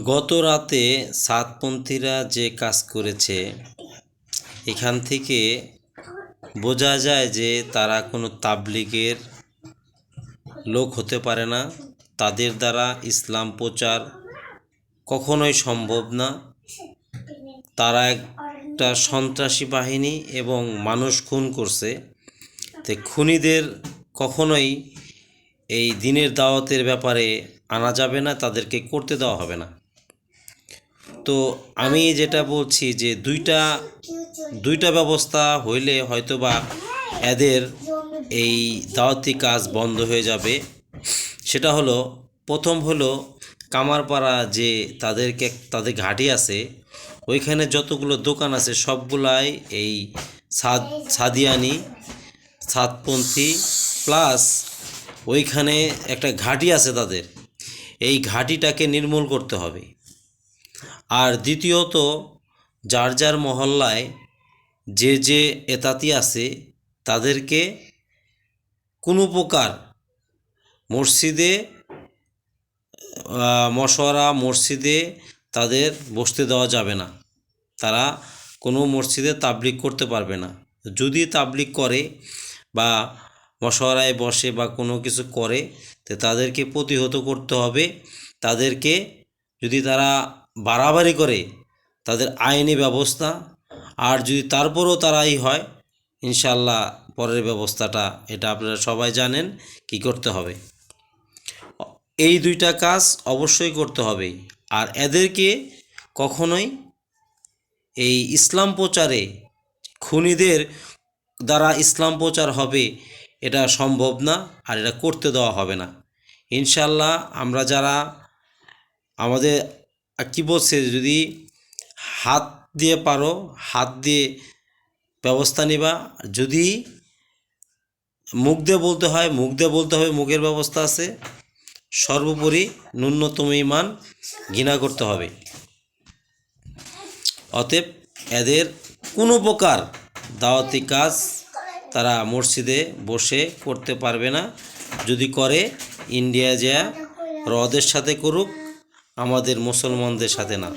গত রাতে সাতপন্থীরা যে কাজ করেছে, এখান থেকে বোঝা যায় যে তারা কোনো তাবলীগের লোক হতে পারে না। তাদের দ্বারা ইসলাম প্রচার কখনোই সম্ভব না। তারা একটা সন্ত্রাসী বাহিনী এবং মানুষ খুন করছে। তো খুনিদের কখনোই এই দিনের দাওয়াতের ব্যাপারে আনা যাবে না, তাদেরকে করতে দেওয়া হবে না। তো আমি যেটা বলছি যে দুইটা ব্যবস্থা হইলে হয়তোবা এদের এই দাওয়াতি কাজ বন্ধ হয়ে যাবে। সেটা হলো, প্রথম হলো কামারপাড়া যে তাদের ঘাঁটি আছে, ওইখানে যতগুলো দোকান আছে সবগুলাই এই সাদিয়ানি সাতপন্থী প্লাস ওইখানে একটা ঘাঁটি আছে তাদের, এই ঘাঁটিটাকে নির্মূল করতে হবে। আর দ্বিতীয়ত, যার যার মহল্লায় যে এতাতি আছে তাদেরকে কোনো প্রকার মসজিদে মসজিদে তাদের বসতে দেওয়া যাবে না। তারা কোনো মসজিদে তাবলীগ করতে পারবে না। যদি তাবলীগ করে বা মশওয়ারায় বসে বা কোনো কিছু করে, তো তাদেরকে প্রতিহত করতে হবে। তাদেরকে যদি তারা বাড়াবাড়ি করে, তাদের আইনি ব্যবস্থা। আর যদি তারপরও তারাই হয়, ইনশাল্লাহ পরের ব্যবস্থাটা এটা আপনারা সবাই জানেন কি করতে হবে। এই দুইটা কাজ অবশ্যই করতে হবে। আর এদেরকে কখনোই এই ইসলাম প্রচারে, খুনিদের দ্বারা ইসলাম প্রচার হবে এটা সম্ভব না, আর এটা করতে দেওয়া হবে না। ইনশাল্লাহ আমরা যারা আমাদের কি বলছে, যদি হাত দিয়ে পারো হাত দিয়ে ব্যবস্থা নিবা, যদি মুখ দিয়ে বলতে হয় মুখ দিয়ে বলতে হবে, মুখের ব্যবস্থা আছে। সর্বোপরি ন্যূনতম ঈমান ঘৃণা করতে হবে। অতএব এদের কোনো প্রকার দাওয়াতি কাজ তারা মসজিদে বসে করতে পারবে না। যদি করে, ইন্ডিয়া যা ওদের সাথে করুক, আমাদের মুসলমানদের সাথে না।